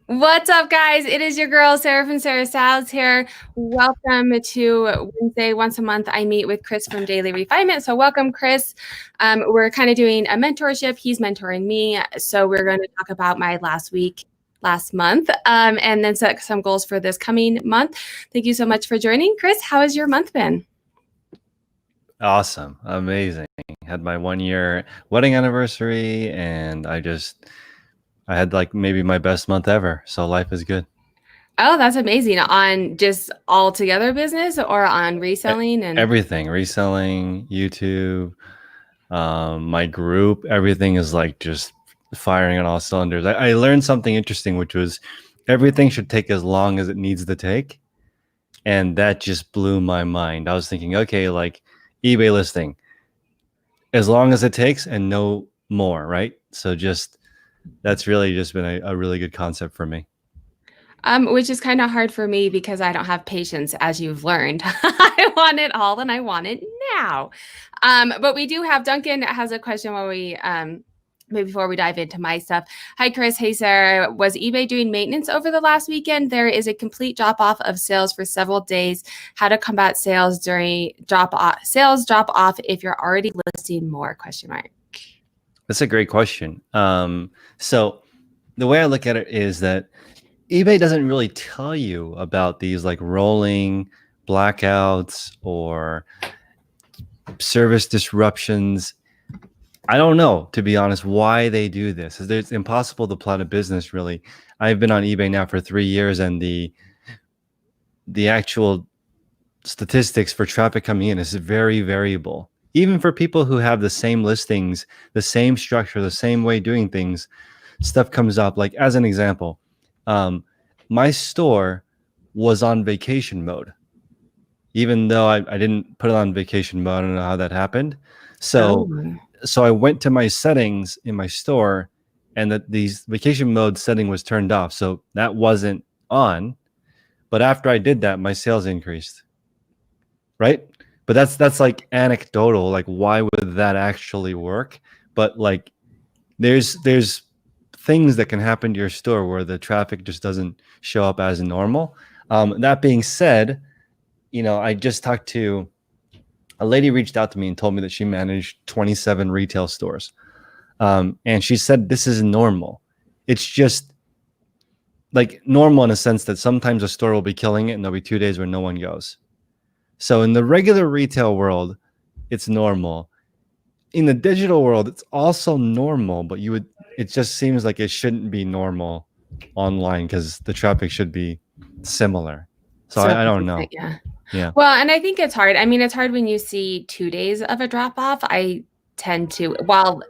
What's up, guys? It is your girl, Sarah from Sarah Styles here. Welcome to Wednesday. Once a month, I meet with Chris from Daily Refinement. So welcome, Chris. We're kind of doing a mentorship. He's mentoring me. So we're going to talk about my last month, and then set some goals for this coming month. Thank you so much for joining. Chris, how has your month been? Awesome. Amazing. Had my 1 year wedding anniversary and I had like maybe my best month ever. So life is good. Oh, that's amazing. On just all together business or on reselling and Everything, reselling, YouTube, my group, everything is like just firing on all cylinders. I learned something interesting, which was everything should take as long as it needs to take. And that just blew my mind. I was thinking, okay, like eBay listing, as long as it takes and no more, right? So that's really just been a really good concept for me. Which is kind of hard for me because I don't have patience, as you've learned. I want it all and I want it now. But we do have Duncan has a question while maybe before we dive into my stuff. Hi, Chris. Hey, Sarah. Was eBay doing maintenance over the last weekend? There is a complete drop off of sales for several days. How to combat sales during sales drop off if you're already listing more? Question mark. That's a great question. So the way I look at it is that eBay doesn't really tell you about these like rolling blackouts or service disruptions. I don't know, to be honest, why they do this. It's impossible to plan a business, really. I've been on eBay now for 3 years, and the actual statistics for traffic coming in is very variable. Even for people who have the same listings, the same structure, the same way doing things, stuff comes up. Like as an example, my store was on vacation mode, even though I didn't put it on vacation mode. I don't know how that happened. So I went to my settings in my store, and these vacation mode setting was turned off. So that wasn't on. But after I did that, my sales increased. Right? But that's like anecdotal. Like, why would that actually work? But like, there's things that can happen to your store where the traffic just doesn't show up as normal. That being said, I just talked to a lady, reached out to me and told me that she managed 27 retail stores. And she said, this is normal. It's just like normal in a sense that sometimes a store will be killing it and there'll be 2 days where no one goes. So in the regular retail world, it's normal. In the digital world, it's also normal, but it just seems like it shouldn't be normal online because the traffic should be similar. So I don't know. Yeah. Well, and I think it's hard. I mean, it's hard when you see 2 days of a drop off. I tend to, while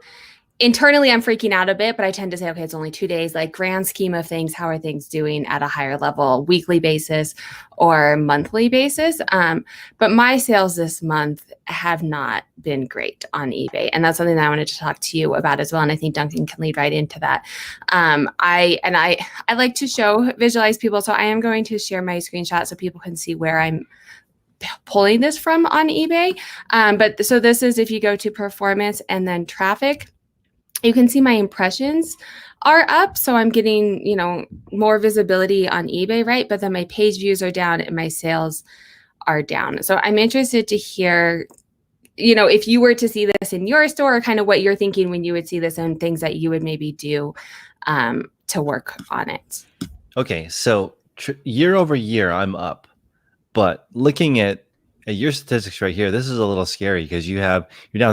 internally I'm freaking out a bit, but I tend to say, okay, it's only 2 days. Like grand scheme of things, how are things doing at a higher level, weekly basis or monthly basis? But my sales this month have not been great on eBay, and that's something that I wanted to talk to you about as well. And I think Duncan can lead right into that. I like to visualize people, so I am going to share my screenshot so people can see where I'm pulling this from on eBay. But so this is if you go to performance and then traffic. You can see my impressions are up. So I'm getting, more visibility on eBay, right? But then my page views are down and my sales are down. So I'm interested to hear, if you were to see this in your store, kind of what you're thinking when you would see this and things that you would maybe do to work on it. Okay. So year over year, I'm up. But looking at your statistics right here, this is a little scary because you're down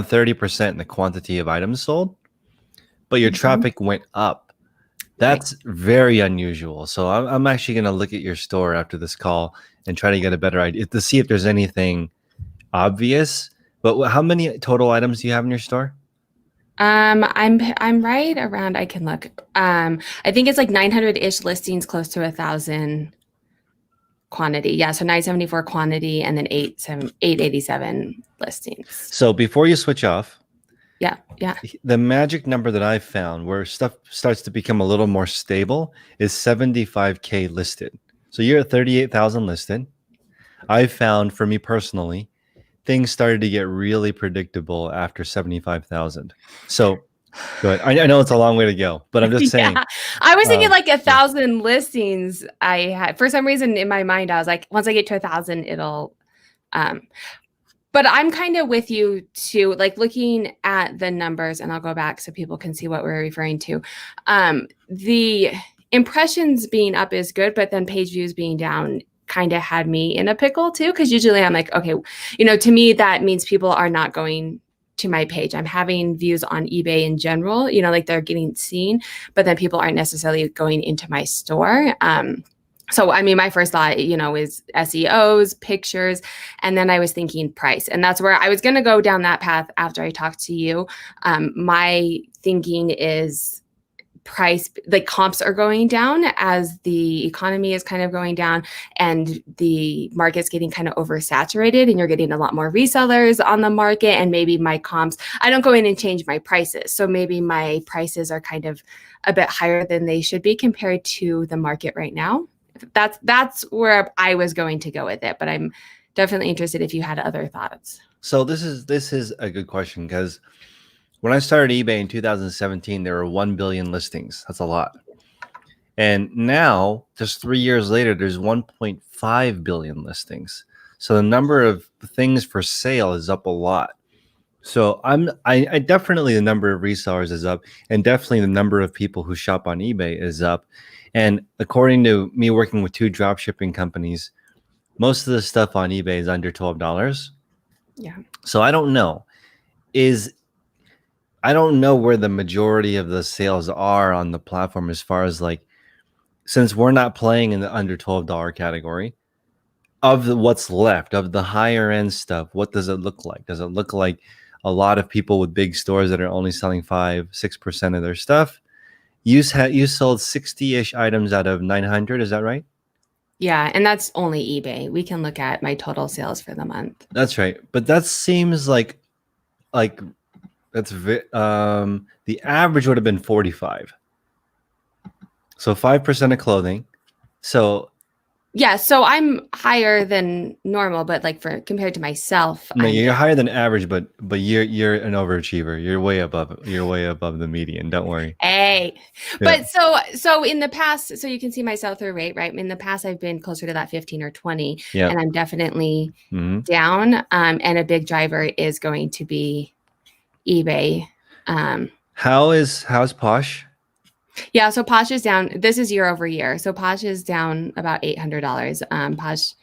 30% in the quantity of items sold, but your traffic went up. That's very unusual. So I'm actually going to look at your store after this call and try to get a better idea to see if there's anything obvious. But how many total items do you have in your store? I'm right around, I can look. I think it's like 900-ish listings, close to 1,000 quantity. Yeah, so 974 quantity and then 887 listings. So before you switch off, yeah. the magic number that I've found where stuff starts to become a little more stable is 75K listed. So you're at 38,000 listed. I found, for me personally, things started to get really predictable after 75,000. So Go ahead. I know it's a long way to go, but I'm just saying. Yeah. I was thinking like Yeah. 1,000 listings I had. For some reason in my mind, I was like, once I get to 1,000, it'll um but I'm kind of with you too, like looking at the numbers, and I'll go back so people can see what we're referring to. The impressions being up is good, but then page views being down kind of had me in a pickle too. Cause usually I'm like, okay, to me, that means people are not going to my page. I'm having views on eBay in general, like they're getting seen, but then people aren't necessarily going into my store. So, I mean, my first thought, is SEOs, pictures, and then I was thinking price. And that's where I was going to go down that path after I talked to you. My thinking is price, like comps are going down as the economy is kind of going down and the market's getting kind of oversaturated, and you're getting a lot more resellers on the market. And maybe my comps, I don't go in and change my prices. So maybe my prices are kind of a bit higher than they should be compared to the market right now. That's where I was going to go with it, but I'm definitely interested if you had other thoughts. So this is a good question, because when I started eBay in 2017, there were 1 billion listings. That's a lot. And now, just 3 years later, there's 1.5 billion listings. So the number of things for sale is up a lot. So I definitely, the number of resellers is up, and definitely the number of people who shop on eBay is up. And according to me working with 2 drop shipping companies, most of the stuff on eBay is under $12. Yeah. So I don't know. I don't know where the majority of the sales are on the platform, as far as like, since we're not playing in the under $12 category, of what's left of the higher end stuff. What does it look like? Does it look like a lot of people with big stores that are only selling 5-6% of their stuff? You sold 60-ish items out of 900. Is that right? Yeah. And that's only eBay. We can look at my total sales for the month. That's right. But that seems like that's the average would have been 45. So 5% of clothing. So yeah, so I'm higher than normal, but like compared to myself, no, I'm you're down. higher than average, but you're an overachiever. You're way above. You're way above the median. Don't worry. Hey, Yeah. but so in the past, so you can see my sell-through rate, right? In the past, I've been closer to that 15 or 20, Yeah. and I'm definitely Mm-hmm. down. And a big driver is going to be eBay. How's Posh? Yeah, so Posh is down. This is year over year. So Posh is down about $800.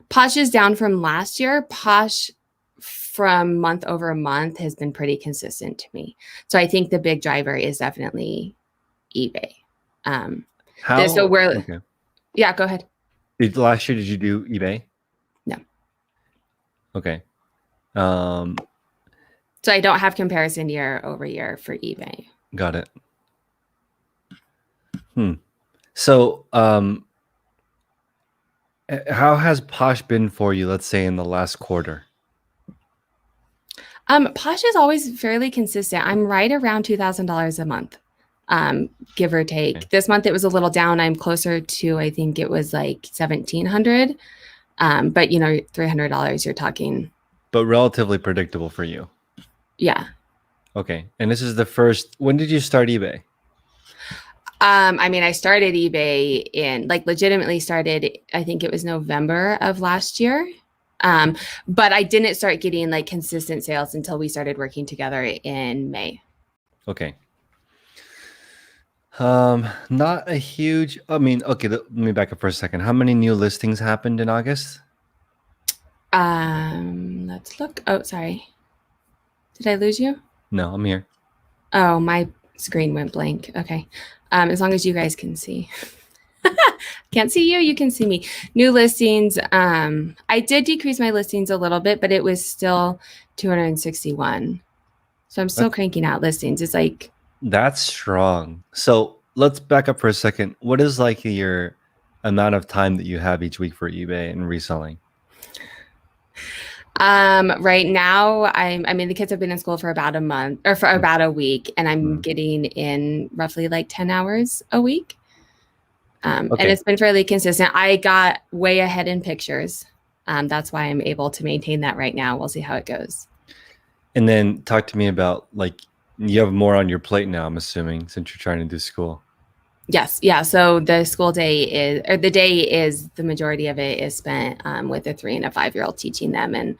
Posh is down from last year. Posh from month over month has been pretty consistent to me. So I think the big driver is definitely eBay. So we're Okay. Yeah, go ahead. Last year, did you do eBay? No. Okay. So I don't have comparison year over year for eBay. Got it. So, how has Posh been for you, let's say in the last quarter? Posh is always fairly consistent. I'm right around $2,000 a month, give or take. Okay. This month it was a little down. I'm closer to, I think it was like 1,700. But $300 you're talking. But relatively predictable for you. Yeah. Okay. And this is the first. When did you start eBay? I mean, I started eBay legitimately started, I think it was November of last year. But I didn't start getting like consistent sales until we started working together in May. Okay. Not a huge. I mean, okay. Let me back up for a second. How many new listings happened in August? Let's look. Oh, sorry. Did I lose you? No, I'm here. Oh, my screen went blank. Okay. As long as you guys can see. Can't see you, you can see me. New listings. I did decrease my listings a little bit, but it was still 261. So I'm still cranking out listings. It's like, that's strong. So let's back up for a second. What is like your amount of time that you have each week for eBay and reselling? right now, I mean, the kids have been in school for about a month or for about a week, and I'm getting in roughly like 10 hours a week. And it's been fairly consistent. I got way ahead in pictures. That's why I'm able to maintain that right now. We'll see how it goes. And then talk to me about like You have more on your plate now, I'm assuming, since you're trying to do school. Yes, yeah. So the school day or the day is, the majority of it is spent with a 3 and a 5-year-old, teaching them and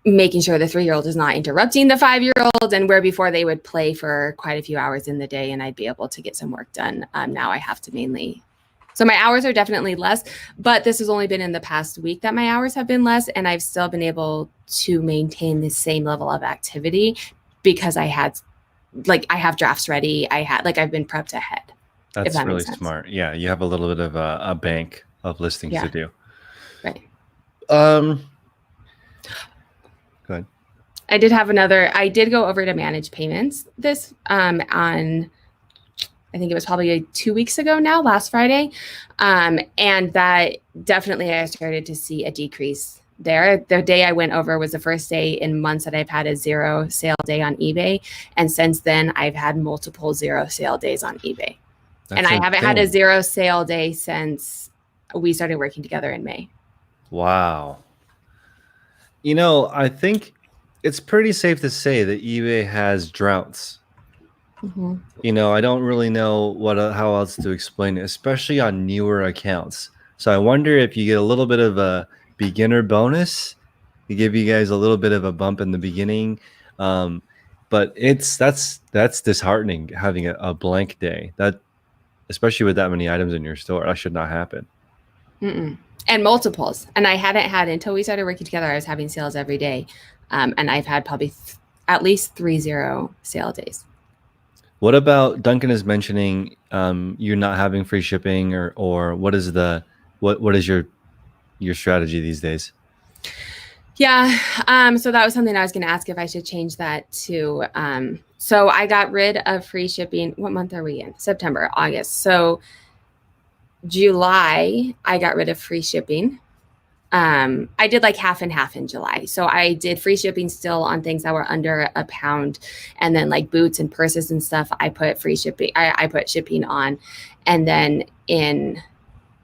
making sure the 3-year-old is not interrupting the 5-year-old. And where before they would play for quite a few hours in the day and I'd be able to get some work done. Now I have to mainly. So my hours are definitely less, but this has only been in the past week that my hours have been less, and I've still been able to maintain the same level of activity because I have drafts ready. I've been prepped ahead. If That's that really makes sense. smart. Yeah, you have a little bit of a bank of listings to Yeah. do. Right. Go ahead. I did go over to manage payments this on, I think it was probably 2 weeks ago now, last Friday. And that definitely, I started to see a decrease there. The day I went over was the first day in months that I've had a 0 sale day on eBay. And since then I've had multiple 0 sale days on eBay. And I haven't had a 0 sale day since we started working together in May. Wow. I think it's pretty safe to say that eBay has droughts. Mm-hmm. I don't really know how else to explain it, especially on newer accounts. So I wonder if you get a little bit of a beginner bonus, to give you guys a little bit of a bump in the beginning. But that's disheartening, having a blank day. That, especially with that many items in your store, that should not happen. Mm-mm. And multiples. And I hadn't had, until we started working together, I was having sales every day. And I've had probably at least 3 0 sale days. What about Duncan is mentioning you're not having free shipping, or what is your strategy these days? Yeah. So that was something I was going to ask if I should change that to. So I got rid of free shipping. What month are we in? September, August. So July, I got rid of free shipping. I did like half and half in July. So I did free shipping still on things that were under £1. And then like boots and purses and stuff, I put free shipping. I put shipping on. And then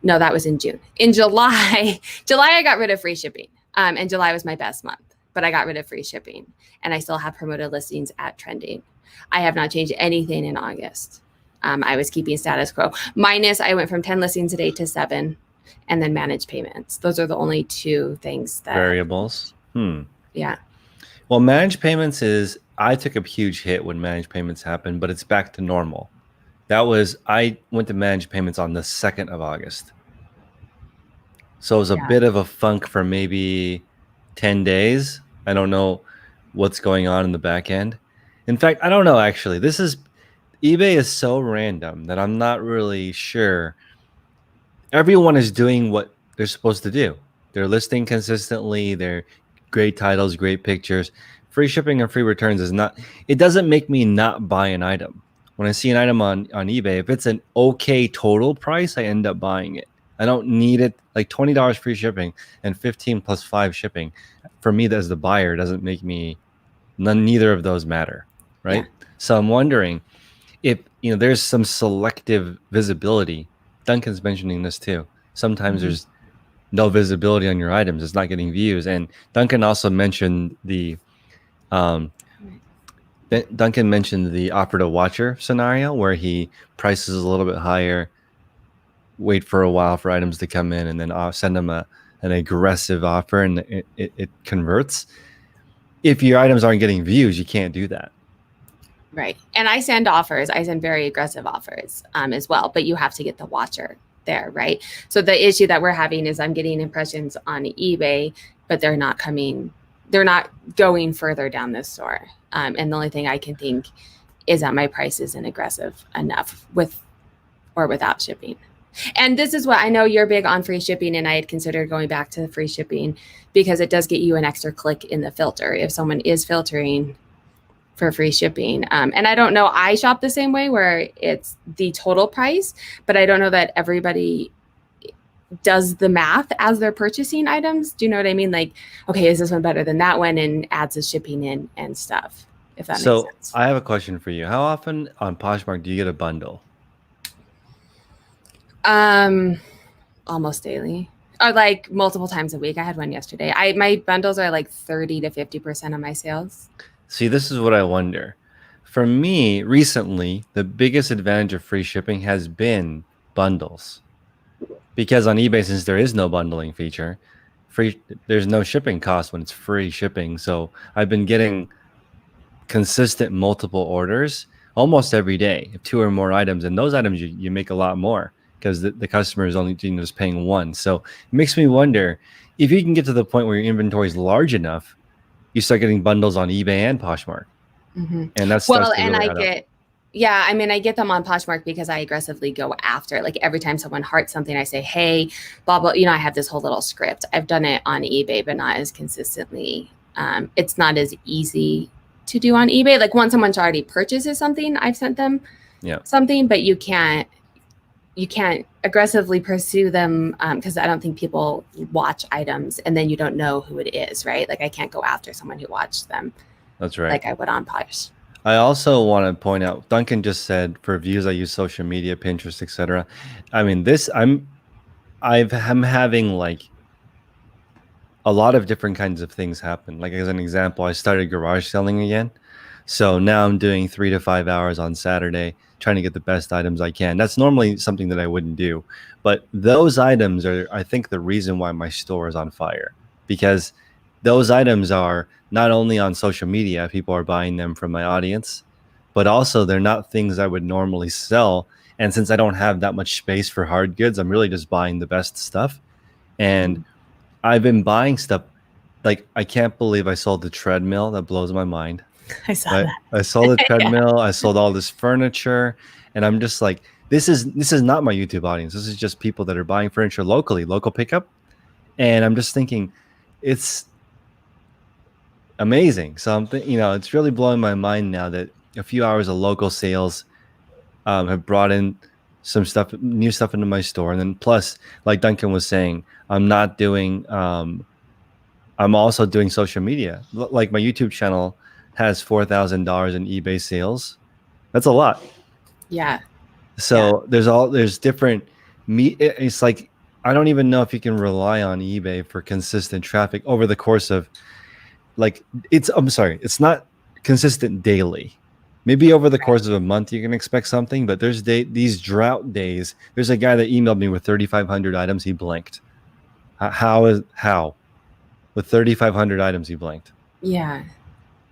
that was in June. In July, I got rid of free shipping. And July was my best month, but I got rid of free shipping and I still have promoted listings at trending. I have not changed anything in August. I was keeping status quo. Minus, I went from 10 listings a day to 7, and then manage payments. Those are the only 2 things that variables. Yeah. Well, managed payments I took a huge hit when managed payments happened, but it's back to normal. I went to managed payments on the 2nd of August. So it was a bit of a funk for maybe 10 days. I don't know what's going on in the back end. In fact, I don't know, actually. eBay is so random that I'm not really sure. Everyone is doing what they're supposed to do. They're listing consistently. They're great titles, great pictures. Free shipping and free returns it doesn't make me not buy an item. When I see an item on eBay, if it's an okay total price, I end up buying it. I don't need it. Like $20 free shipping and 15 plus 5 shipping. For me, as the buyer, doesn't make me, neither of those matter, right? Yeah. So I'm wondering if there's some selective visibility. Duncan's mentioning this too. Sometimes there's no visibility on your items. It's not getting views. And Duncan also mentioned the offer to watcher scenario, where he prices a little bit higher, wait for a while for items to come in, and then send them an aggressive offer, and it converts. If your items aren't getting views, you can't do that. Right. And I send offers. I send very aggressive offers as well, but you have to get the watcher there, right? So the issue that we're having is I'm getting impressions on eBay, but they're not going further down the store. And the only thing I can think is that my price isn't aggressive enough with or without shipping. And this is what I know you're big on free shipping, and I had considered going back to the free shipping because it does get you an extra click in the filter if someone is filtering for free shipping. And I don't know, I shop the same way where it's the total price, but I don't know that everybody does the math as they're purchasing items. Do you know what I mean? Like, okay, is this one better than that one? And adds the shipping in and stuff, if that makes sense. I have a question for you. How often on Poshmark do you get a bundle? Almost daily, or like multiple times a week. I had one yesterday. My bundles are like 30 to 50% of my sales. See, this is what I wonder. For me, recently, the biggest advantage of free shipping has been bundles. Because on eBay, since there is no bundling feature, free there's no shipping cost when it's free shipping. So I've been getting consistent multiple orders almost every day, two or more items, and those items you make a lot more because the customer is only just paying one. So it makes me wonder if you can get to the point where your inventory is large enough, you start getting bundles on eBay and Poshmark, and that's Well, to and really I add up. get, yeah, I mean, I get them on Poshmark because I aggressively go after, like every time someone hearts something, I say, hey, blah, blah, I have this whole little script. I've done it on eBay, but not as consistently. It's not as easy to do on eBay. Like once someone's already purchases something, I've sent them something, but you can't aggressively pursue them because I don't think people watch items and then you don't know who it is, right? Like I can't go after someone who watched them. That's right. Like I would on Posh. I also want to point out, Duncan just said for views, I use social media, Pinterest, etc. I mean, I'm having like a lot of different kinds of things happen. Like as an example, I started garage selling again. So now I'm doing 3 to 5 hours on Saturday, trying to get the best items I can. That's normally something that I wouldn't do. But those items are, I think, the reason why my store is on fire. Because those items are not only on social media, people are buying them from my audience, but also they're not things I would normally sell. And since I don't have that much space for hard goods, I'm really just buying the best stuff. And I've been buying stuff. Like, I can't believe I sold the treadmill. That blows my mind. I saw that. I sold the treadmill. I sold all this furniture. And I'm just like, this is not my YouTube audience. This is just people that are buying furniture locally, local pickup. And I'm just thinking, it's amazing. So it's really blowing my mind now that a few hours of local sales have brought in some stuff, new stuff into my store. And then plus, like Duncan was saying, I'm also doing social media. Like my YouTube channel has $4,000 in eBay sales. That's a lot. Yeah. So there's different it's like, I don't even know if you can rely on eBay for consistent traffic over the course of it's not consistent daily. Maybe over the course of a month you can expect something, but there's these drought days. There's a guy that emailed me with 3,500 items. He blinked. How with 3,500 items he blinked? Yeah,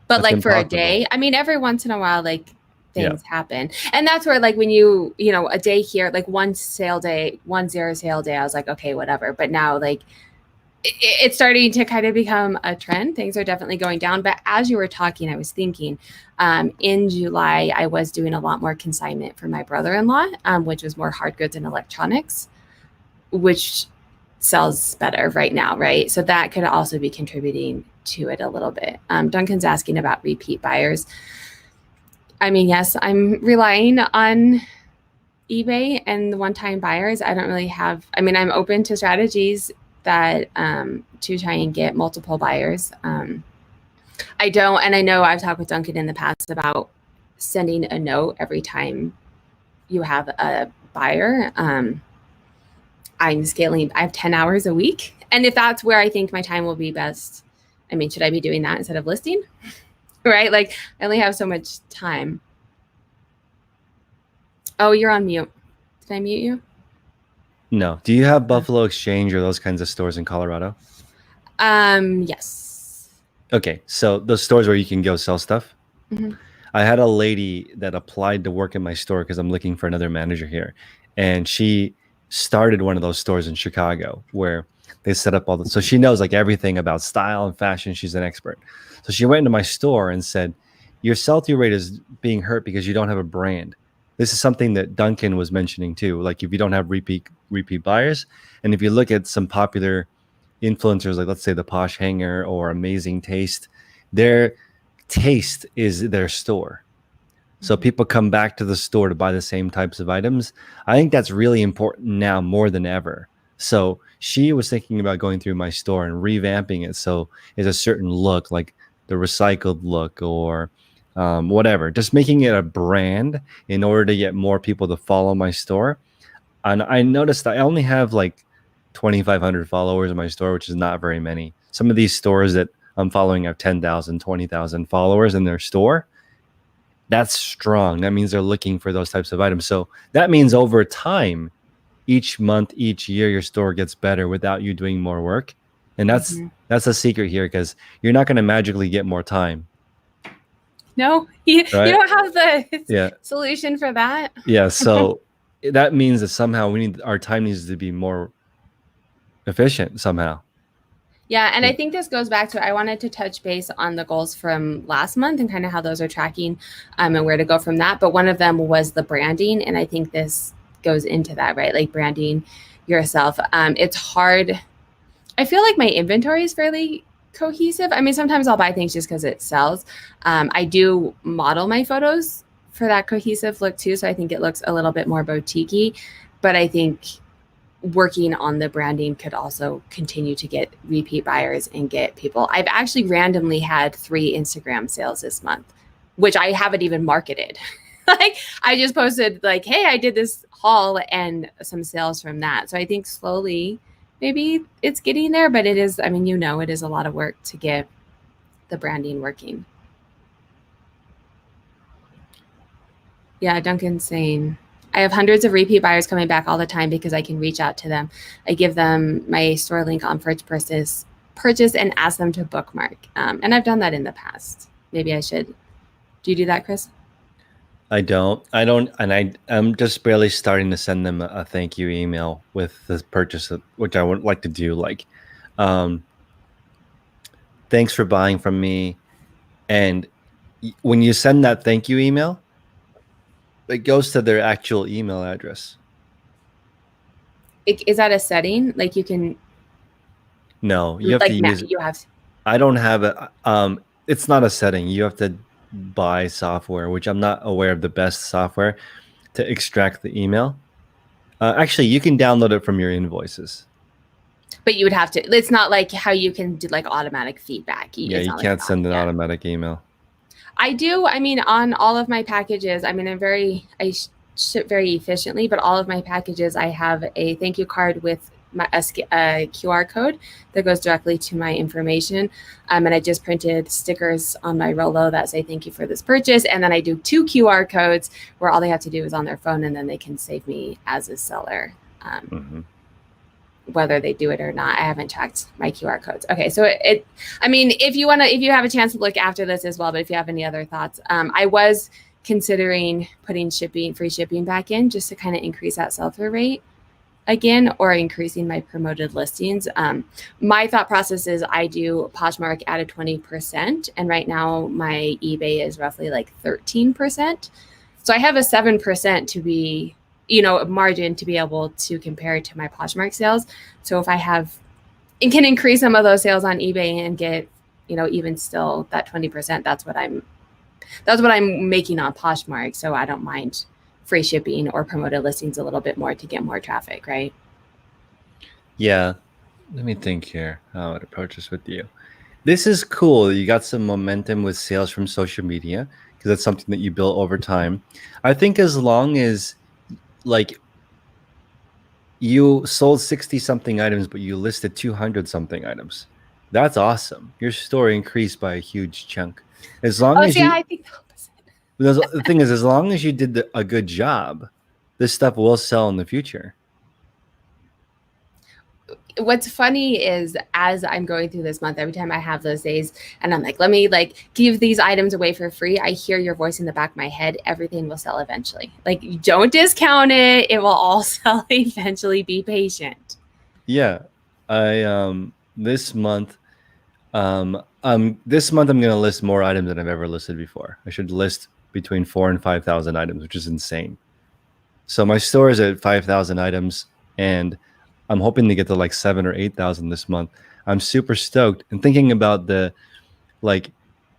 but That's like for impossible. a day, I mean, every once in a while, like things happen, and that's where like when a day here, like one zero sale day, I was like, okay, whatever. But now like it's starting to kind of become a trend. Things are definitely going down. But as you were talking, I was thinking in July, I was doing a lot more consignment for my brother-in-law, which was more hard goods and electronics, which sells better right now, right? So that could also be contributing to it a little bit. Duncan's asking about repeat buyers. I mean, yes, I'm relying on eBay and the one-time buyers. I don't really have, I mean, I'm open to strategies that to try and get multiple buyers. I don't, and I know I've talked with Duncan in the past about sending a note every time you have a buyer. I'm scaling, I have 10 hours a week. And if that's where I think my time will be best, I mean, should I be doing that instead of listing? Right? Like I only have so much time. Oh, you're on mute. Did I mute you? No. Do you have Buffalo Exchange or those kinds of stores in Colorado? Yes. Okay. So those stores where you can go sell stuff. Mm-hmm. I had a lady that applied to work in my store because I'm looking for another manager here. And she started one of those stores in Chicago where they set up all the, so she knows like everything about style and fashion. She's an expert. So she went into my store and said, your sell-through rate is being hurt because you don't have a brand. This is something that Duncan was mentioning too. Like if you don't have repeat buyers, and if you look at some popular influencers, like let's say the Posh Hanger or Amazing Taste, their taste is their store. So people come back to the store to buy the same types of items. I think that's really important now more than ever. So she was thinking about going through my store and revamping it so it's a certain look, like the recycled look or whatever, just making it a brand in order to get more people to follow my store. And I noticed I only have like 2,500 followers in my store, which is not very many. Some of these stores that I'm following have 10,000, 20,000 followers in their store. That's strong. That means they're looking for those types of items. So that means over time, each month, each year, your store gets better without you doing more work. And Mhm. that's a secret here, because you're not going to magically get more time, No, you right? don't have the Yeah. solution for that. Yeah. So that means that somehow our time needs to be more efficient somehow. Yeah, and Yeah. I think this goes back to I wanted to touch base on the goals from last month and kind of how those are tracking, and where to go from that. But one of them was the branding, and I think this goes into that, right? Like branding yourself. It's hard. I feel like my inventory is fairly cohesive. I mean, sometimes I'll buy things just because it sells. I do model my photos for that cohesive look too, so I think it looks a little bit more boutique-y. But I think working on the branding could also continue to get repeat buyers and get people. I've actually randomly had 3 Instagram sales this month, which I haven't even marketed. Like I just posted like, hey, I did this haul and some sales from that. So I think slowly maybe it's getting there, but it is, I mean, it is a lot of work to get the branding working. Yeah, Duncan's saying, I have hundreds of repeat buyers coming back all the time because I can reach out to them. I give them my store link on purchase and ask them to bookmark. And I've done that in the past. Maybe I should. Do you do that, Chris? I don't, and I'm just barely starting to send them a thank you email with the purchase, which I would like to do. Like, um, thanks for buying from me. And when you send that thank you email, it goes to their actual email address. Is that a setting? Like you can, No, you have to like use, you have. I don't have it. It's not a setting. You have to buy software, which I'm not aware of the best software to extract the email. Actually, you can download it from your invoices. But you would have to. It's not like how you can do like automatic feedback. Yeah, It's you not like can't send an yeah. automatic email. I do. I mean, on all of my packages, I mean, I ship very efficiently, but all of my packages, I have a thank you card with a QR code that goes directly to my information. And I just printed stickers on my Rolo that say thank you for this purchase. And then I do 2 QR codes where all they have to do is on their phone, and then they can save me as a seller. Mm-hmm. Whether they do it or not, I haven't checked my QR codes. Okay, so I mean, if you have a chance to look after this as well, but if you have any other thoughts, I was considering putting free shipping back in just to kind of increase that sell-through rate again, or increasing my promoted listings. My thought process is I do Poshmark at a 20%, and right now my eBay is roughly like 13%. So I have a 7% to be, margin to be able to compare it to my Poshmark sales. So if I have and can increase some of those sales on eBay and get, even still that 20%, that's what I'm making on Poshmark. So I don't mind free shipping or promoted listings a little bit more to get more traffic, right? Yeah. Let me think here how I'd approach this with you. This is cool. You got some momentum with sales from social media because that's something that you built over time. I think as long as like you sold 60 something items, but you listed 200 something items, that's awesome. Your store increased by a huge chunk. As long Oh, as see, you, I think the opposite. the thing is, as long as you did a good job, this stuff will sell in the future. What's funny is as I'm going through this month, every time I have those days and I'm like, let me like give these items away for free, I hear your voice in the back of my head, everything will sell eventually. Like, don't discount it. It will all sell eventually. Be patient. Yeah. I this month this month I'm gonna list more items than I've ever listed before. I should list between 4 and 5,000 items, which is insane. So my store is at 5,000 items, and I'm hoping to get to like 7 or 8,000 this month. I'm super stoked, and thinking about the like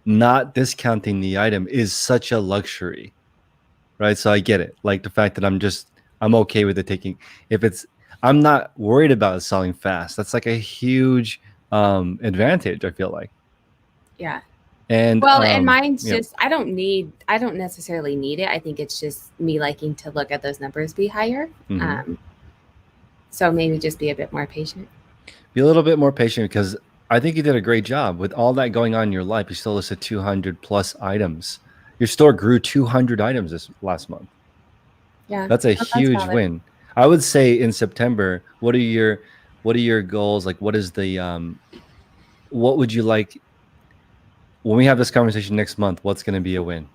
not discounting the item is such a luxury, right? So I get it. Like the fact that I'm okay with it taking, if it's, I'm not worried about it selling fast. That's like a huge advantage, I feel like. Yeah. And Well, and mine's yeah. just, I don't necessarily need it. I think it's just me liking to look at those numbers be higher. Mm-hmm. So maybe just be a bit more patient. Be a little bit more patient, because I think you did a great job with all that going on in your life. You still listed 200 plus items. Your store grew 200 items this last month. Yeah, That's a that's huge valid. win. I would say in September, what are your goals? Like, what is the what would you like when we have this conversation next month? What's going to be a win?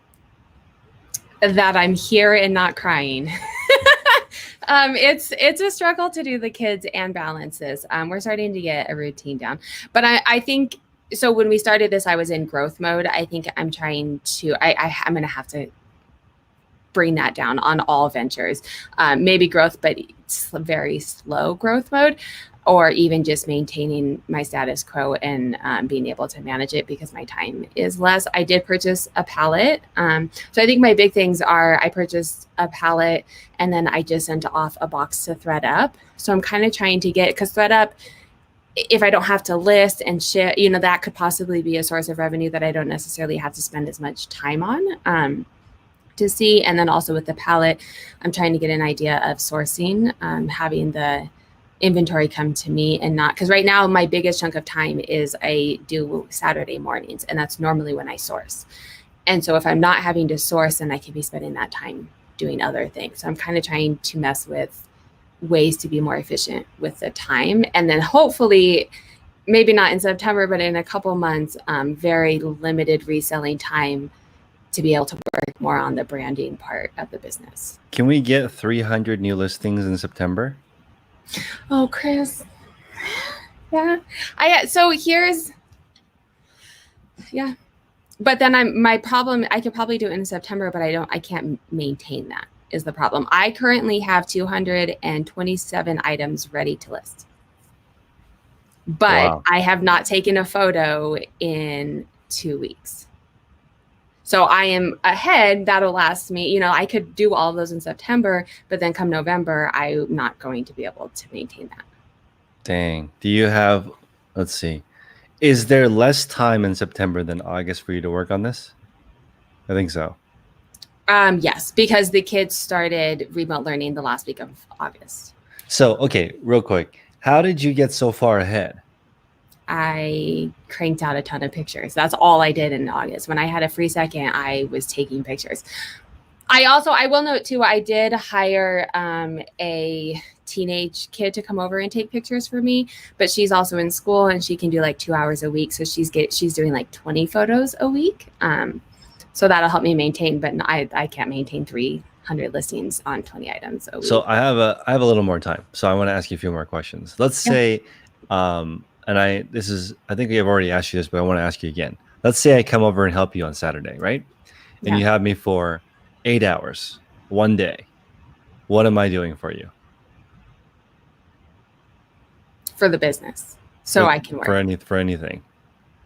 That I'm here and not crying. It's a struggle to do the kids and balances. We're starting to get a routine down, but I think so. When we started this, I was in growth mode. I think I'm trying to. I'm going to have to bring that down on all ventures. Maybe growth, but it's very slow growth mode, or even just maintaining my status quo and being able to manage it because my time is less. I did purchase a pallet. So I think my big things are I purchased a pallet and then I just sent off a box to ThreadUp. So I'm kind of trying to get, because ThreadUp, if I don't have to list and ship, that could possibly be a source of revenue that I don't necessarily have to spend as much time on. To see. And then also with the palette, I'm trying to get an idea of sourcing, having the inventory come to me and not, because right now my biggest chunk of time is I do Saturday mornings, and that's normally when I source. And so if I'm not having to source, then I can be spending that time doing other things. So I'm kind of trying to mess with ways to be more efficient with the time. And then hopefully, maybe not in September, but in a couple months, very limited reselling time to be able to work more on the branding part of the business. Can we get 300 new listings in September? Oh, Chris. Yeah. So here's, yeah. But then my problem, I could probably do it in September, but I can't maintain that is the problem. I currently have 227 items ready to list. But Wow. I have not taken a photo in 2 weeks. So I am ahead. That'll last me, I could do all of those in September, but then come November, I'm not going to be able to maintain that. Dang. Do you have, let's see, is there less time in September than August for you to work on this? I think so. Yes, because the kids started remote learning the last week of August. So, okay, real quick. How did you get so far ahead? I cranked out a ton of pictures. That's all I did in August. When I had a free second, I was taking pictures. I will note too, I did hire a teenage kid to come over and take pictures for me, but she's also in school and she can do like 2 hours a week. So she's doing like 20 photos a week. So that'll help me maintain, but I can't maintain 300 listings on 20 items a week. So I have a little more time. So I want to ask you a few more questions. Let's say, and I think we have already asked you this, but I want to ask you again. Let's say I come over and help you on Saturday, right? And you have me for 8 hours, one day. What am I doing for you? For the business. So I can work. For anything.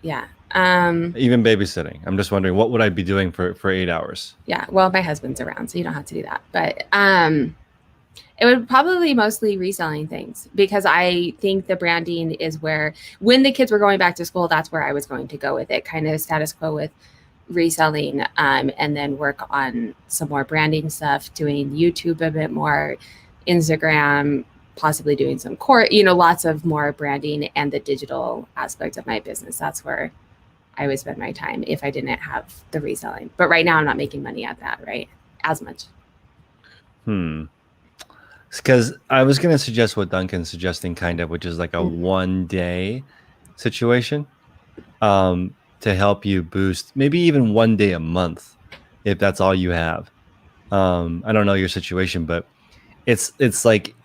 Yeah. Even babysitting. I'm just wondering, what would I be doing for 8 hours? Yeah. Well, my husband's around, so you don't have to do that. But it would probably mostly reselling things, because I think the branding is where, when the kids were going back to school, that's where I was going to go with it, kind of status quo with reselling, and then work on some more branding stuff, doing YouTube a bit more, Instagram, possibly doing some core, lots of more branding and the digital aspect of my business. That's where I would spend my time if I didn't have the reselling. But right now I'm not making money at that, right? As much. Because I was going to suggest what Duncan's suggesting, kind of, which is like a 1 day situation, to help you boost, maybe even 1 day a month, if that's all you have. I don't know your situation, but it's like,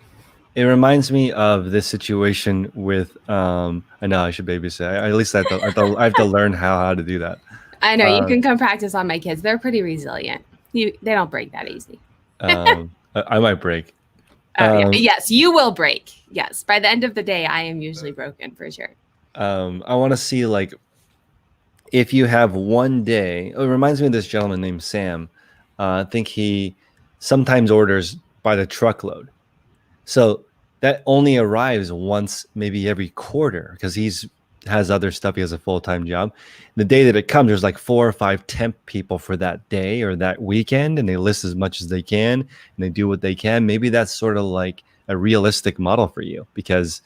it reminds me of this situation with, I know I should babysit. At least I have to learn how to do that. I know, you can come practice on my kids. They're pretty resilient. They don't break that easy. I might break. Yes, you will break. Yes. By the end of the day, I am usually broken for sure. I want to see, like, if you have 1 day, it reminds me of this gentleman named Sam. I think he sometimes orders by the truckload. So that only arrives once, maybe every quarter, because has other stuff. He has a full-time job. The day that it comes, there's like 4 or 5 temp people for that day or that weekend, and they list as much as they can and they do what they can. Maybe that's sort of like a realistic model for you, because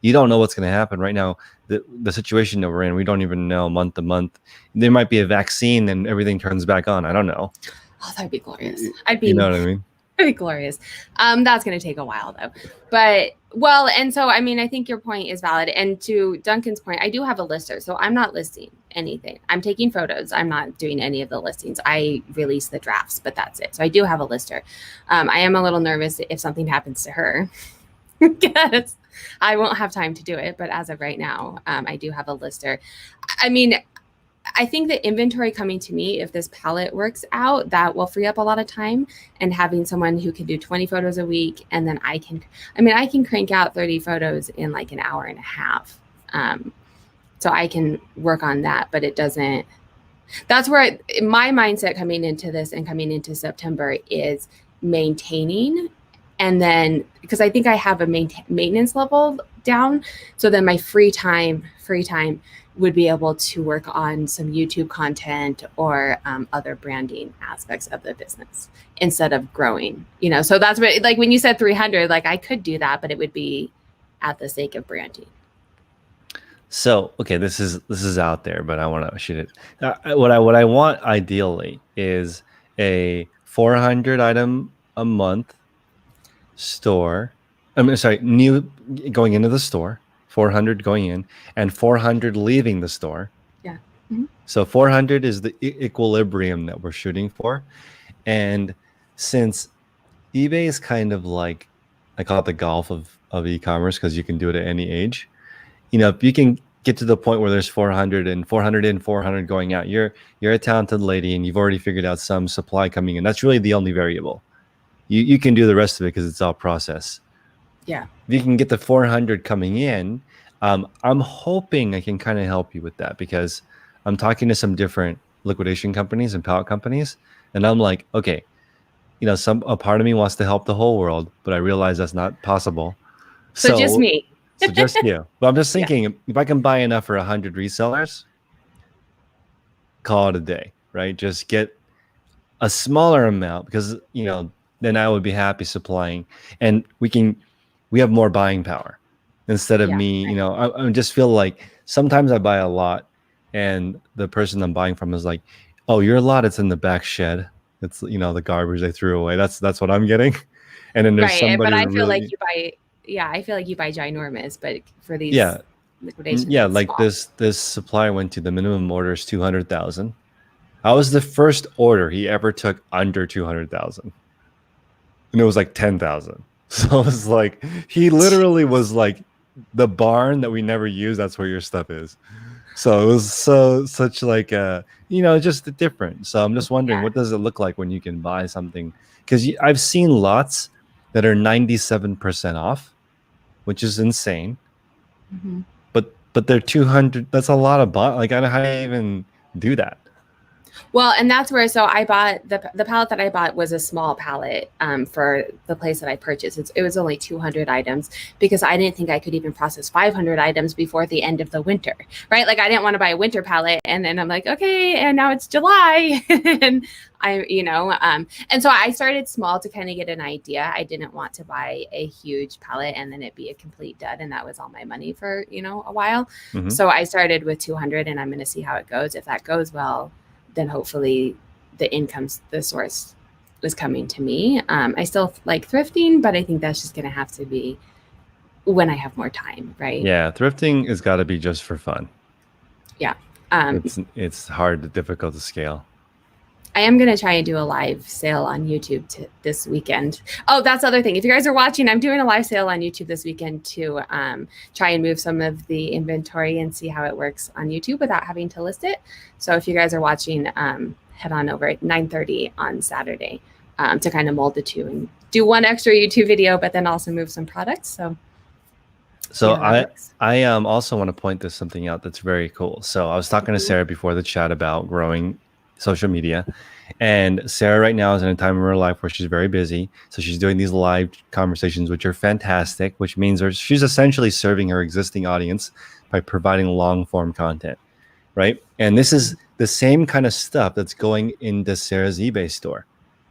You don't know what's going to happen right now. The situation that we're in, we don't even know month to month. There might be a vaccine and everything turns back on. I don't know. Oh, that'd be glorious. You know what I mean? It'd be glorious. That's going to take a while though. But well, and so I mean, I think your point is valid. And to Duncan's point, I do have a lister, so I'm not listing anything. I'm taking photos. I'm not doing any of the listings. I release the drafts, but that's it. So I do have a lister. I am a little nervous if something happens to her because I won't have time to do it. But as of right now, I do have a lister. I mean, I think the inventory coming to me, if this palette works out, that will free up a lot of time, and having someone who can do 20 photos a week. And then I can crank out 30 photos in like an hour and a half. So I can work on that, but it doesn't, that's where my mindset coming into this and coming into September is maintaining. And then, because I think I have a maintenance level down. So then my free time would be able to work on some YouTube content or other branding aspects of the business instead of growing, so that's what, like when you said 300, like I could do that, but it would be at the sake of branding. So, okay, this is out there, but I want to shoot it. What I want ideally is a 400 item a month store. New going into the store, 400 going in, and 400 leaving the store. Yeah. Mm-hmm. So 400 is the equilibrium that we're shooting for. And since eBay is kind of like, I call it the golf of e-commerce, because you can do it at any age. If you can get to the point where there's 400 and 400 in, 400 going out, you're a talented lady and you've already figured out some supply coming in. That's really the only variable. You can do the rest of it because it's all process. Yeah. If you can get the 400 coming in, I'm hoping I can kind of help you with that, because I'm talking to some different liquidation companies and pallet companies, and I'm like, okay, a part of me wants to help the whole world, but I realize that's not possible. So just me. So just you. But I'm just thinking, if I can buy enough for 100 resellers, call it a day, right? Just get a smaller amount, because then I would be happy supplying, and we have more buying power instead of me. I just feel like sometimes I buy a lot, and the person I'm buying from is like, "Oh, your lot, it's in the back shed. It's the garbage they threw away. That's what I'm getting." And then there's somebody. But I feel like you buy. Yeah, I feel like you buy ginormous, but for these liquidations, like small. This supplier went to the minimum order is 200,000. I was the first order he ever took under 200,000, and it was like 10,000. So it was like he literally was like, the barn that we never use, that's where your stuff is. So it was such like just different. So I'm just wondering, what does it look like when you can buy something? Because I've seen lots that are 97% off, which is insane. Mm-hmm. But they're 200. That's a lot of like, how do you even do that? Well, and that's where, so I bought the pallet that I bought was a small pallet for the place that I purchased. It was only 200 items because I didn't think I could even process 500 items before the end of the winter, right? Like I didn't want to buy a winter pallet, and then I'm like, okay, and now it's July, and and so I started small to kind of get an idea. I didn't want to buy a huge pallet and then it be a complete dud, and that was all my money for a while. Mm-hmm. So I started with 200, and I'm going to see how it goes. If that goes well, then hopefully the source is coming to me. I still like thrifting, but I think that's just going to have to be when I have more time, right? Yeah, thrifting has got to be just for fun. Yeah. It's hard, difficult to scale. I am going to try and do a live sale on YouTube this weekend. Oh, that's the other thing. If you guys are watching, I'm doing a live sale on YouTube this weekend to try and move some of the inventory and see how it works on YouTube without having to list it. So if you guys are watching, head on over at 9:30 on Saturday to kind of mold the two and do one extra YouTube video, but then also move some products. So I also want to point something out that's very cool. So I was talking to Sarah before the chat about growing social media, and Sarah right now is in a time of her life where she's very busy, so she's doing these live conversations, which are fantastic, which means she's essentially serving her existing audience by providing long form content, right? And this is the same kind of stuff that's going into Sarah's eBay store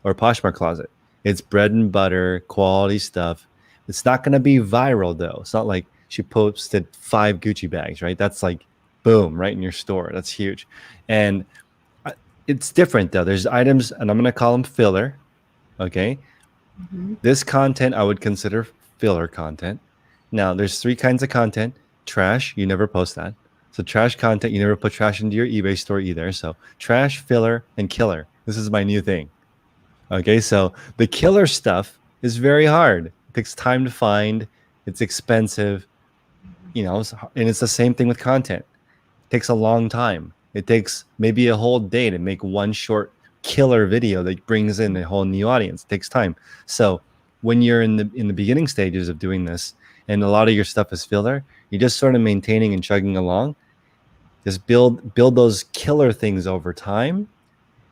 or Poshmark closet. It's bread and butter quality stuff. It's not going to be viral though. It's not like she posted 5 Gucci bags, right? That's like boom, right in your store. That's huge. And it's different though. There's items, and I'm going to call them filler. Okay. Mhm. This content I would consider filler content. Now, there's 3 kinds of content. Trash, you never post that. So trash content, you never put trash into your eBay store either. So trash, filler, and killer. This is my new thing. Okay, so the killer stuff is very hard. It takes time to find. It's expensive, and it's the same thing with content. It takes a long time. It takes maybe a whole day to make one short killer video that brings in a whole new audience. It takes time. So when you're in the beginning stages of doing this, and a lot of your stuff is filler, you're just sort of maintaining and chugging along. Just build those killer things over time,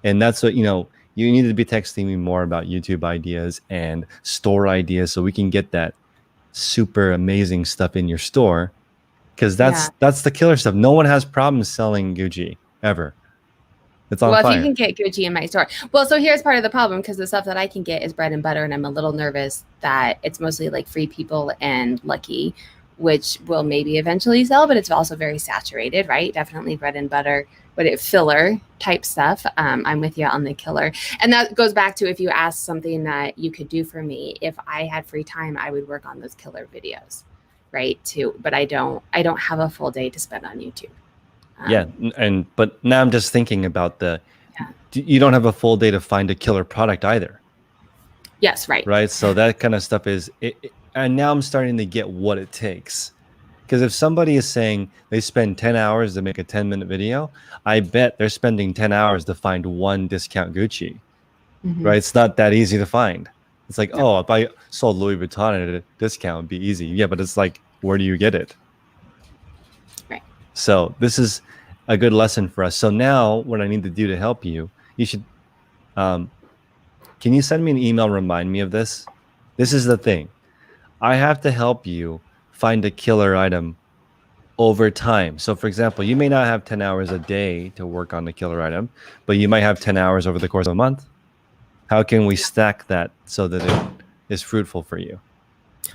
and that's what you need to be texting me more about YouTube ideas and store ideas so we can get that super amazing stuff in your store, because Yeah. that's the killer stuff. No one has problems selling Gucci ever. It's on Well, if you fire. can get Gucci in my store. Well, so here's part of the problem, because the stuff that I can get is bread and butter, and I'm a little nervous that it's mostly like Free People and Lucky, which will maybe eventually sell, but it's also very saturated, right? Definitely bread and butter, but it filler type stuff. I'm with you on the killer. And that goes back to, if you ask something that you could do for me, if I had free time, I would work on those killer videos, right? Too, but I don't have a full day to spend on YouTube. Yeah, but now I'm just thinking about Yeah. you don't have a full day to find a killer product either. Yes, right. Right. So that kind of stuff is and now I'm starting to get what it takes. Because if somebody is saying they spend 10 hours to make a 10-minute video, I bet they're spending 10 hours to find one discount Gucci. Mhm. Right? It's not that easy to find. It's like, No. oh, if I sold Louis Vuitton at a discount, it'd be easy. Yeah, but it's like, where do you get it? Right. So this is a good lesson for us. So now what I need to do to help you should, can you send me an email, remind me of this? This is the thing. I have to help you find a killer item over time. So for example, you may not have 10 hours a day to work on the killer item, but you might have 10 hours over the course of a month. How can we stack that so that it is fruitful for you?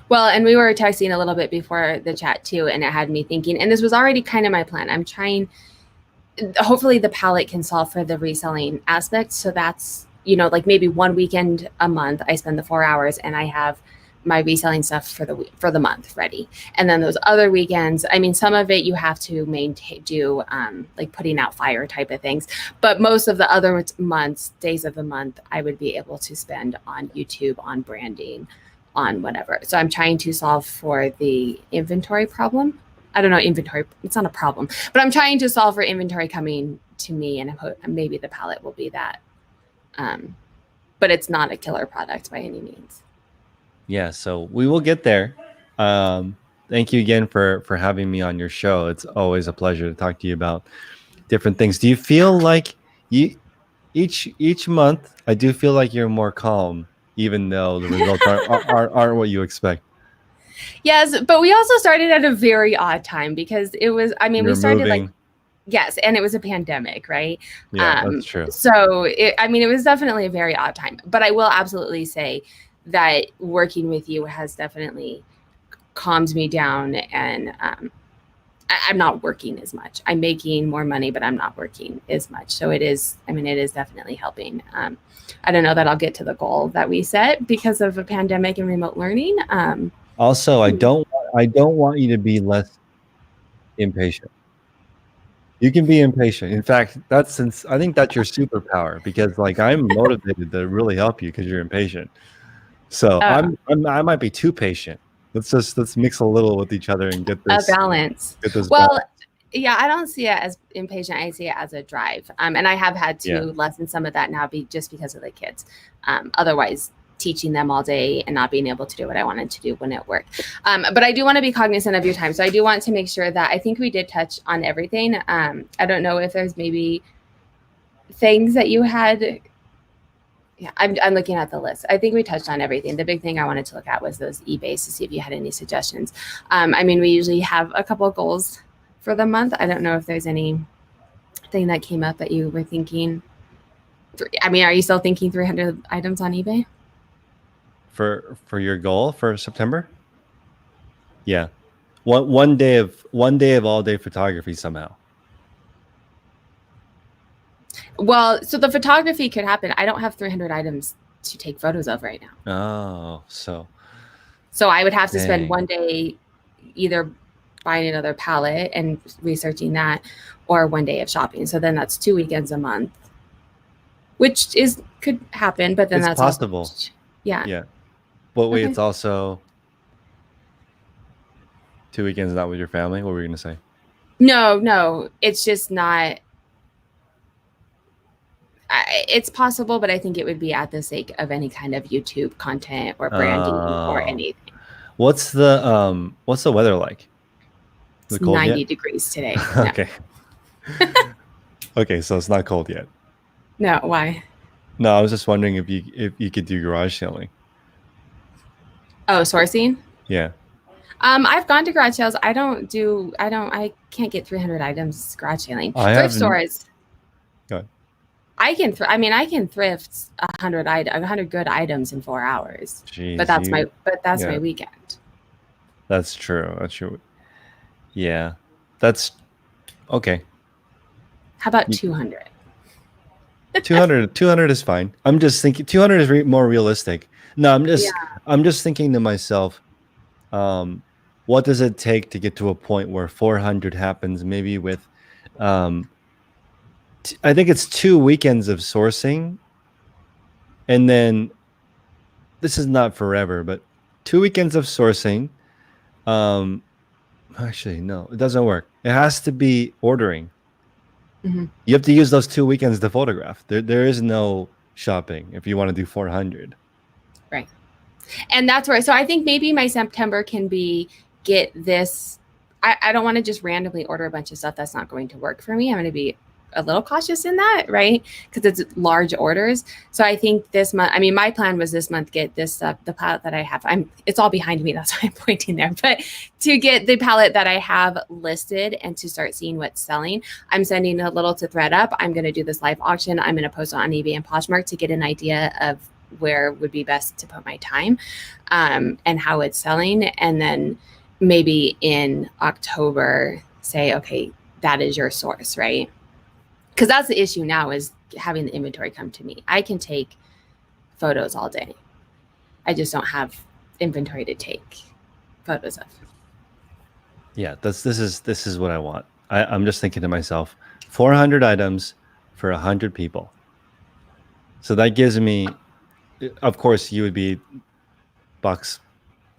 Well, and we were texting a little bit before the chat too, and it had me thinking, and this was already kind of my plan. I'm trying, hopefully the palette can solve for the reselling aspect. So that's, like maybe one weekend a month, I spend the 4 hours and I have my reselling stuff for the week, for the month ready. And then those other weekends, I mean, some of it you have to do like putting out fire type of things, but most of the other days of the month, I would be able to spend on YouTube, on branding, on whatever. So I'm trying to solve for the inventory problem. I don't know, inventory, it's not a problem, but I'm trying to solve for inventory coming to me, and maybe the palette will be that. But it's not a killer product by any means. Yeah, so we will get there. Thank you again for having me on your show. It's always a pleasure to talk to you about different things. Do you feel like each month I do feel like you're more calm, even though the results aren't what you expect? Yes, but we also started at a very odd time, because it was, I mean, You're we started moving. like, yes, and it was a pandemic, right? Yeah, that's true. So it was definitely a very odd time, but I will absolutely say that working with you has definitely calmed me down, and I'm not working as much. I'm making more money, but I'm not working as much. So it is definitely helping. I don't know that I'll get to the goal that we set because of a pandemic and remote learning. Also, I don't want you to be less impatient. You can be impatient. In fact, I think that's your superpower, because like I'm motivated to really help you because you're impatient. So I might be too patient. Let's mix a little with each other and get a this balance. balance. Well, yeah, I don't see it as impatient. I see it as a drive. And I have had to lessen some of that now, just because of the kids. Otherwise, teaching them all day and not being able to do what I wanted to do when it worked. But I do want to be cognizant of your time. So I do want to make sure that, I think we did touch on everything. I don't know if there's maybe things that you had. Yeah, I'm looking at the list. I think we touched on everything. The big thing I wanted to look at was those eBays to see if you had any suggestions. I mean, we usually have a couple of goals for the month. I don't know if there's anything that came up that you were thinking. I mean, are you still thinking 300 items on eBay? For your goal for September? Yeah. one day of all day photography somehow. Well, so the photography could happen. I don't have 300 items to take photos of right now. Oh, so I would have to spend dang. one day either buying another palette and researching that, or one day of shopping. So then that's 2 weekends a month, which could happen, but then It's that's possible. Also, yeah. Yeah. But wait, Okay. it's also 2 weekends not with your family? What were you going to say? No, it's just not. It's possible, but I think it would be at the sake of any kind of YouTube content or branding or anything. What's the weather like? Is It's it cold 90 yet? degrees today. Okay. Okay, so it's not cold yet. No, why? No, I was just wondering if you could do garage selling. Oh, sourcing? Yeah. I've gone to garage sales. I can't get 300 items garage selling. Thrift stores. Go ahead. I can thrift 100 good items in 4 hours. Jeez, but that's my weekend. That's true. That's true. Yeah. That's okay. How about 200? 200 is fine. I'm just thinking 200 is more realistic. No, I'm just thinking to myself, what does it take to get to a point where 400 happens? Maybe with, I think it's 2 weekends of sourcing, and then this is not forever, but 2 weekends of sourcing. Actually, no, it doesn't work. It has to be ordering. Mm-hmm. You have to use those 2 weekends to photograph. There is no shopping if you want to do 400. Right. And that's where, so I think maybe my September can be get this. I don't want to just randomly order a bunch of stuff that's not going to work for me. I'm going to be a little cautious in that, right? Because it's large orders. So I think this month, my plan was this month, get this stuff, the palette that I have. It's all behind me. That's why I'm pointing there. But to get the palette that I have listed and to start seeing what's selling, I'm sending a little to ThreadUp. I'm going to do this live auction. I'm going to post it on eBay and Poshmark to get an idea of where would be best to put my time, and how it's selling. And then maybe in October say, okay, that is your source, right? Because that's the issue now, is having the inventory come to me. I can take photos all day. I just don't have inventory to take photos of. Yeah, this is what I want. I'm just thinking to myself, 400 items for 100 people. So that gives me, of course, you would be bucks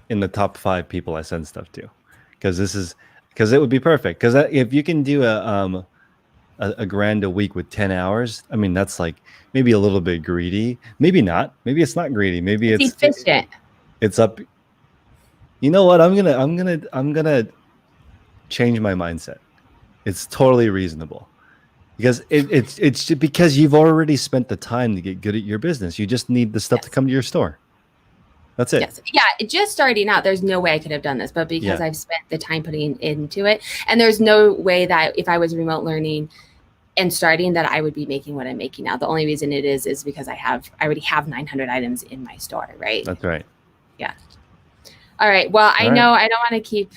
in the top 5 people I send stuff to, because it would be perfect. Because if you can do a grand a week with 10 hours, that's like maybe a little bit greedy. Maybe not. Maybe it's not greedy. Maybe it's efficient. It's up. You know what? I'm gonna change my mindset. It's totally reasonable, because it's because you've already spent the time to get good at your business. You just need the stuff to come to your store. That's it. Yes. Yeah. Just starting out, there's no way I could have done this, but because I've spent the time putting into it, and there's no way that if I was remote learning and starting that I would be making what I'm making now. The only reason it is because I already have 900 items in my store, right? That's right. Yeah. All right. Well, I know I don't want to keep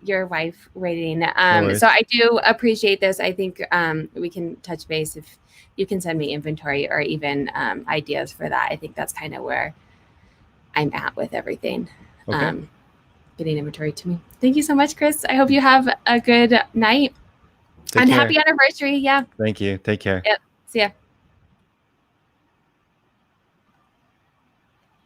your wife waiting. So I do appreciate this. I think we can touch base if you can send me inventory or even ideas for that. I think that's kind of where I'm at with everything. Okay. Getting inventory to me. Thank you so much, Chris. I hope you have a good night. Take care. Happy anniversary. Yeah. Thank you. Take care. Yep. See ya.